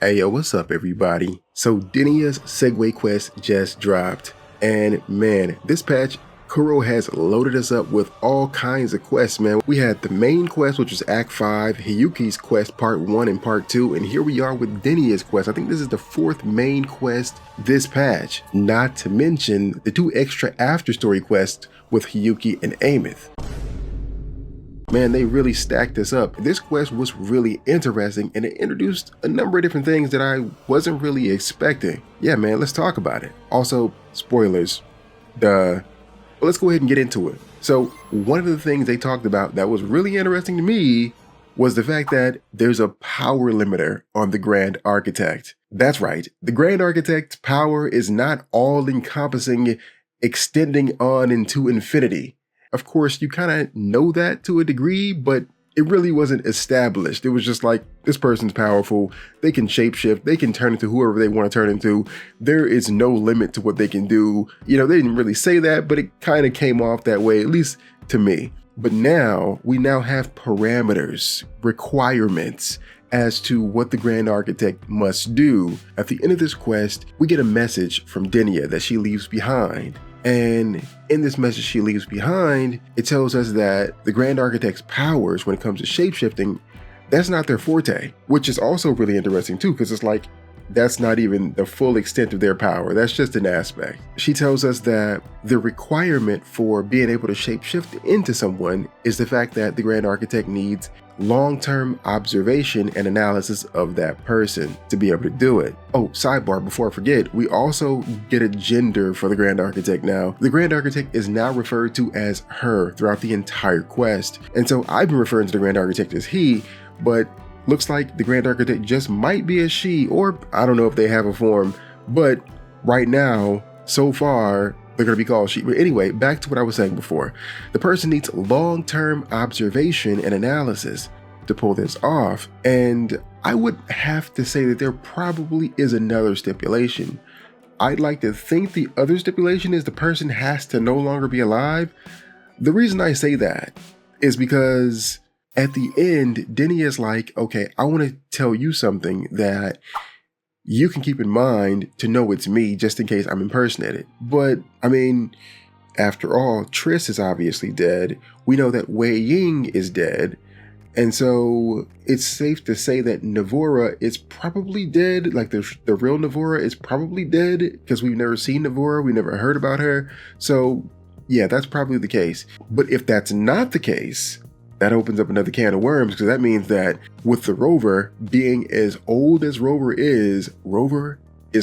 Hey yo, what's up everybody? So Denia's Segue Quest just dropped, and man, this patch, Kuro has loaded us up with all kinds of quests, man. We had the main quest, which was Act 5, Hiyuki's quest Part 1 and Part 2, and here we are with Denia's quest. I think this is the 4th main quest this patch, not to mention the 2 extra after story quests with Hiyuki and Amith. Man, they really stacked this up. This quest was really interesting and it introduced a number of different things that I wasn't really expecting. Yeah, man, let's talk about it. Also, spoilers. Duh. But let's go ahead and get into it. So, one of the things they talked about that was really interesting to me was the fact that there's a power limiter on the Grand Architect. That's right. The Grand Architect's power is not all-encompassing, extending on into infinity. Of course, you kind of know that to a degree, but it really wasn't established. It was just like, this person's powerful, they can shapeshift, they can turn into whoever they want to turn into. There is no limit to what they can do. You know, they didn't really say that, but it kind of came off that way, at least to me. But now, we now have parameters, requirements, as to what the Grand Architect must do. At the end of this quest, we get a message from Denia that she leaves behind. And in this message she leaves behind, it tells us that the Grand Architect's powers when it comes to shapeshifting, that's not their forte, which is also really interesting too, because it's like, that's not even the full extent of their power. That's just an aspect. She tells us that the requirement for being able to shapeshift into someone is the fact that the Grand Architect needs long-term observation and analysis of that person to be able to do it. Oh, sidebar, before I forget, we also get a gender for the Grand Architect now. The Grand Architect is now referred to as her throughout the entire quest. And so I've been referring to the Grand Architect as he, but looks like the Grand Architect just might be a she, or I don't know if they have a form, but right now, so far, they're going to be called she. But anyway, back to what I was saying before. The person needs long-term observation and analysis to pull this off. And I would have to say that there probably is another stipulation. I'd like to think the other stipulation is the person has to no longer be alive. The reason I say that is because at the end, Denia is like, okay, I want to tell you something that you can keep in mind to know it's me just in case I'm impersonated. But I mean, after all, Triss is obviously dead. We know that Wei Ying is dead. And so it's safe to say that Navora is probably dead. Like the real Navora is probably dead because we've never seen Navora. We never heard about her. So yeah, that's probably the case. But if that's not the case, that opens up another can of worms, because that means that with the Rover being as old as Rover is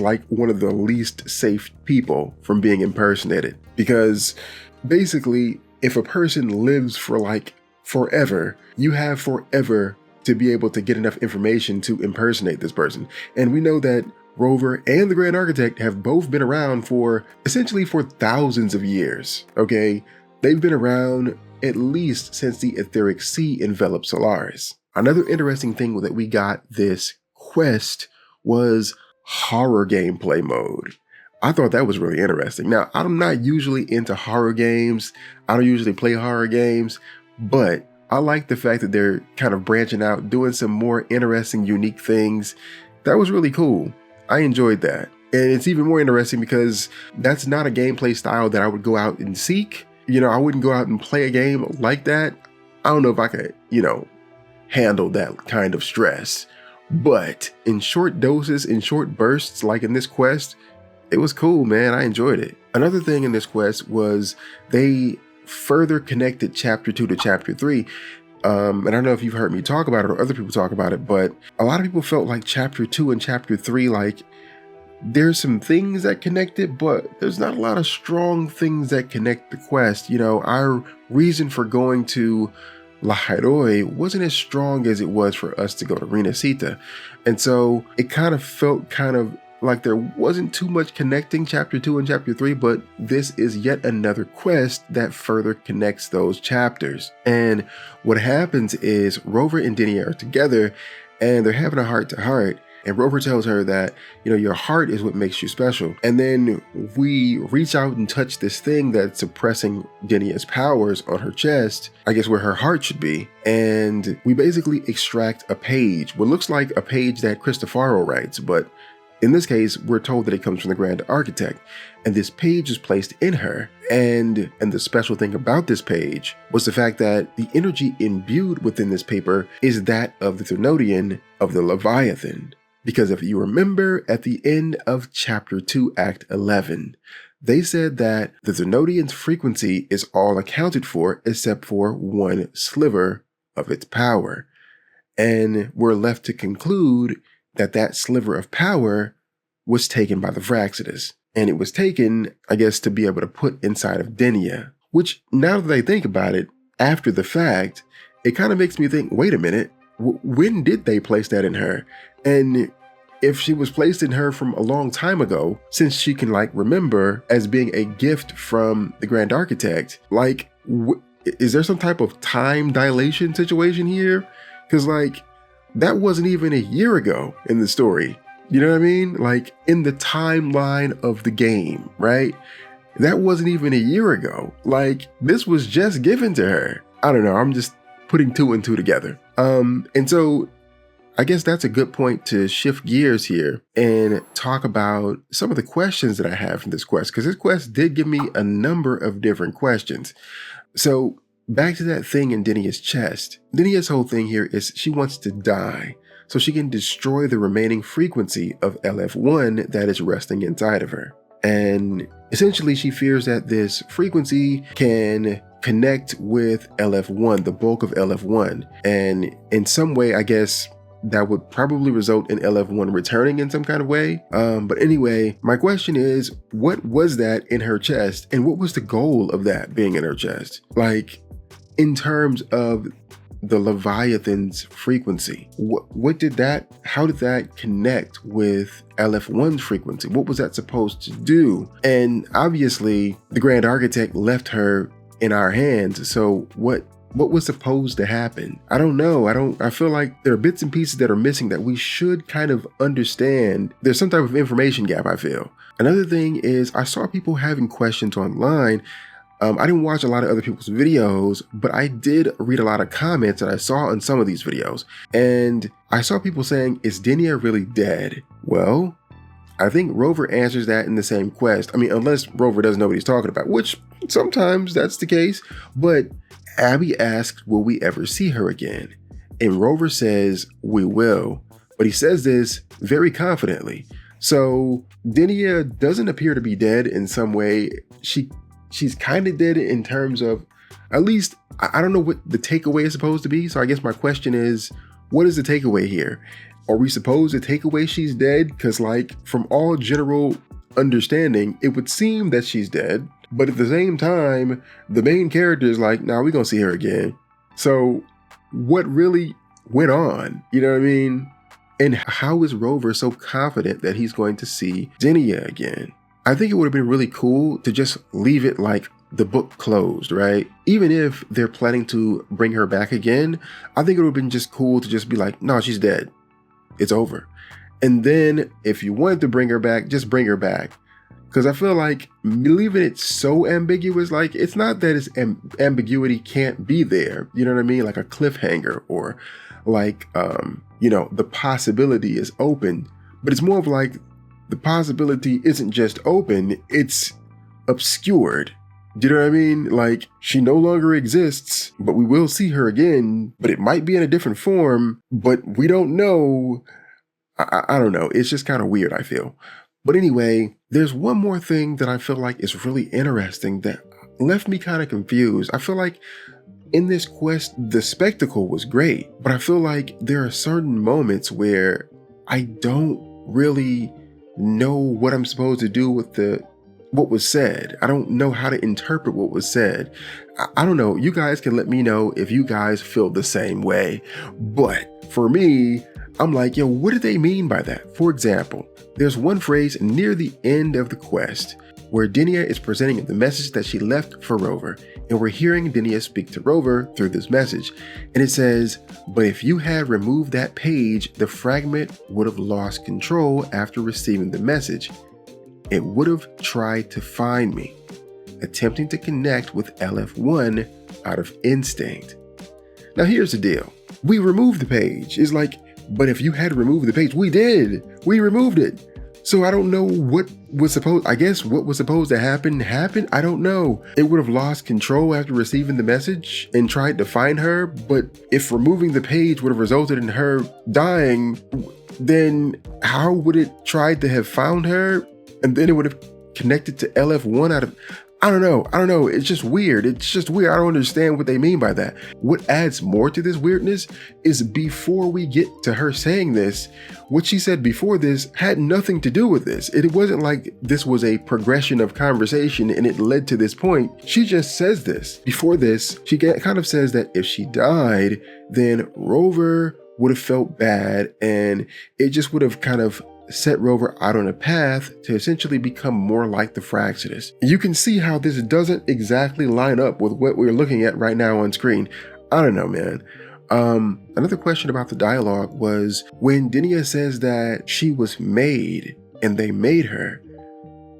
like one of the least safe people from being impersonated. Because basically, if a person lives for like forever, you have forever to be able to get enough information to impersonate this person. And we know that Rover and the Grand Architect have both been around for essentially for thousands of years, okay? They've been around at least since the etheric sea enveloped Solaris. Another interesting thing that we got this quest was horror gameplay mode. I thought that was really interesting. Now, I'm not usually into horror games. I don't usually play horror games, but I like the fact that they're kind of branching out, doing some more interesting, unique things. That was really cool. I enjoyed that. And it's even more interesting because that's not a gameplay style that I would go out and seek. You know, I wouldn't go out and play a game like that. I don't know if I could, you know, handle that kind of stress. But in short doses, in short bursts, like in this quest, it was cool, man. I enjoyed it. Another thing in this quest was they further connected Chapter 2 to Chapter 3. And I don't know if you've heard me talk about it or other people talk about it, but a lot of people felt like Chapter 2 and Chapter 3, like, there's some things that connect it, but there's not a lot of strong things that connect the quest. You know, our reason for going to La Heroi wasn't as strong as it was for us to go to Rena Sita. And so it kind of felt kind of like there wasn't too much connecting Chapter 2 and Chapter 3, but this is yet another quest that further connects those chapters. And what happens is Rover and Denia are together and they're having a heart-to-heart. And Rover tells her that, your heart is what makes you special. And then we reach out and touch this thing that's suppressing Denia's powers on her chest, I guess where her heart should be. And we basically extract a page, what looks like a page that Cristofaro writes, but in this case, we're told that it comes from the Grand Architect, and this page is placed in her. And the special thing about this page was the fact that the energy imbued within this paper is that of the Thernotian of the Leviathan. Because if you remember at the end of Chapter 2, Act 11, they said that the Thernotian's frequency is all accounted for except for one sliver of its power. And we're left to conclude that sliver of power was taken by the Vraxidus. And it was taken, I guess, to be able to put inside of Denia. Which, now that I think about it, after the fact, it kind of makes me think, wait a minute, when did they place that in her? And if she was placed in her from a long time ago, since she can, remember as being a gift from the Grand Architect, is there some type of time dilation situation here? Because, that wasn't even a year ago in the story. You know what I mean? In the timeline of the game, right? That wasn't even a year ago. This was just given to her. I don't know. I'm just putting two and two together. And so I guess that's a good point to shift gears here and talk about some of the questions that I have from this quest, because this quest did give me a number of different questions. So back to that thing in Denia's chest. Denia's whole thing here is she wants to die so she can destroy the remaining frequency of LF1 that is resting inside of her. And essentially she fears that this frequency can connect with LF1, the bulk of LF1. And in some way, I guess, that would probably result in LF1 returning in some kind of way. But anyway, my question is, what was that in her chest? And what was the goal of that being in her chest? In terms of the Leviathan's frequency, how did that connect with LF1's frequency? What was that supposed to do? And obviously the Grand Architect left her in our hands. So what was supposed to happen? I don't know. I feel like there are bits and pieces that are missing that we should kind of understand. There's some type of information gap, I feel. Another thing is I saw people having questions online. I didn't watch a lot of other people's videos, but I did read a lot of comments that I saw in some of these videos. And I saw people saying, is Denia really dead? Well, I think Rover answers that in the same quest. I mean, unless Rover doesn't know what he's talking about, which sometimes that's the case. But Abby asks, will we ever see her again? And Rover says, we will. But he says this very confidently. So Denia doesn't appear to be dead in some way. She's kind of dead in terms of, at least, I don't know what the takeaway is supposed to be. So I guess my question is, what is the takeaway here? Are we supposed to take away she's dead? Because from all general understanding, it would seem that she's dead. But at the same time, the main character is we're going to see her again. So what really went on? You know what I mean? And how is Rover so confident that he's going to see Denia again? I think it would have been really cool to just leave it the book closed, right? Even if they're planning to bring her back again, I think it would have been just cool to just be no, she's dead. It's over. And then if you wanted to bring her back, just bring her back. Because I feel leaving it so ambiguous, it's not that its ambiguity can't be there. You know what I mean? Like a cliffhanger or the possibility is open. But it's more of the possibility isn't just open, it's obscured. Do you know what I mean? She no longer exists, but we will see her again, but it might be in a different form, but we don't know. I don't know. It's just kind of weird, I feel. But anyway, there's one more thing that I feel is really interesting that left me kind of confused. I feel in this quest, the spectacle was great, but I feel there are certain moments where I don't really know what I'm supposed to do with what was said. I don't know how to interpret what was said. I don't know. You guys can let me know if you guys feel the same way. But for me, I'm like, yo, what do they mean by that? For example, there's one phrase near the end of the quest where Denia is presenting the message that she left for Rover, and we're hearing Denia speak to Rover through this message. And it says, "But if you had removed that page, the fragment would have lost control after receiving the message. It would have tried to find me, attempting to connect with LF1 out of instinct." Now here's the deal. We removed the page. It's like, but if you had removed the page, we did. We removed it. So I don't know what was supposed to happen happened. I don't know. It would have lost control after receiving the message and tried to find her. But if removing the page would have resulted in her dying, then how would it try to have found her? And then it would have connected to LF1 out of... I don't know. It's just weird. I don't understand what they mean by that. What adds more to this weirdness is before we get to her saying this, what she said before this had nothing to do with this. It wasn't like this was a progression of conversation and it led to this point. She just says this. Before this, she kind of says that if she died, then Rover would have felt bad and it just would have kind of set Rover out on a path to essentially become more like the Fraxidus. You can see how this doesn't exactly line up with what we're looking at right now on screen. I don't know, man. Another question about the dialogue was when Denia says that she was made and they made her.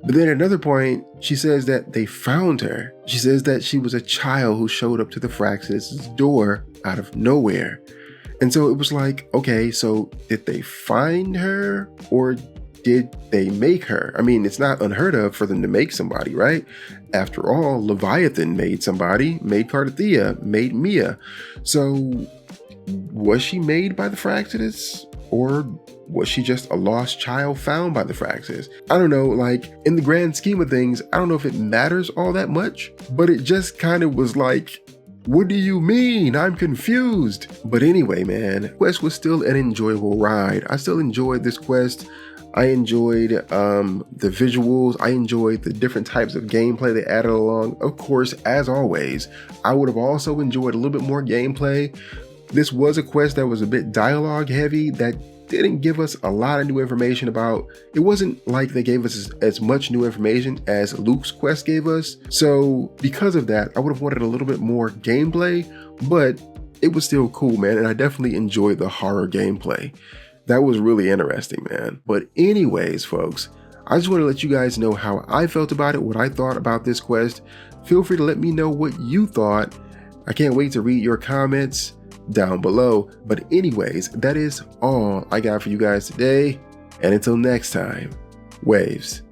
But then at another point, she says that they found her. She says that she was a child who showed up to the Fraxidus' door out of nowhere. And so it was like, okay, so did they find her or did they make her? I mean, it's not unheard of for them to make somebody, right? After all, Leviathan made somebody, made Cardathea, made Mia. So was she made by the Fraxidus or was she just a lost child found by the Fraxidus? I don't know, like in the grand scheme of things, I don't know if it matters all that much, but it just kind of was like, what do you mean? I'm confused. But anyway, man, quest was still an enjoyable ride. I still enjoyed this quest. I enjoyed the visuals. I enjoyed the different types of gameplay they added along. Of course, as always, I would have also enjoyed a little bit more gameplay. This was a quest that was a bit dialogue heavy that didn't give us a lot of new information about. It wasn't like they gave us as much new information as Luke's quest gave us. So because of that, I would have wanted a little bit more gameplay, but it was still cool, man. And I definitely enjoyed the horror gameplay. That was really interesting, man. But anyways, folks, I just want to let you guys know how I felt about it, what I thought about this quest. Feel free to let me know what you thought. I can't wait to read your comments down below. But anyways, that is all I got for you guys today. And until next time, waves.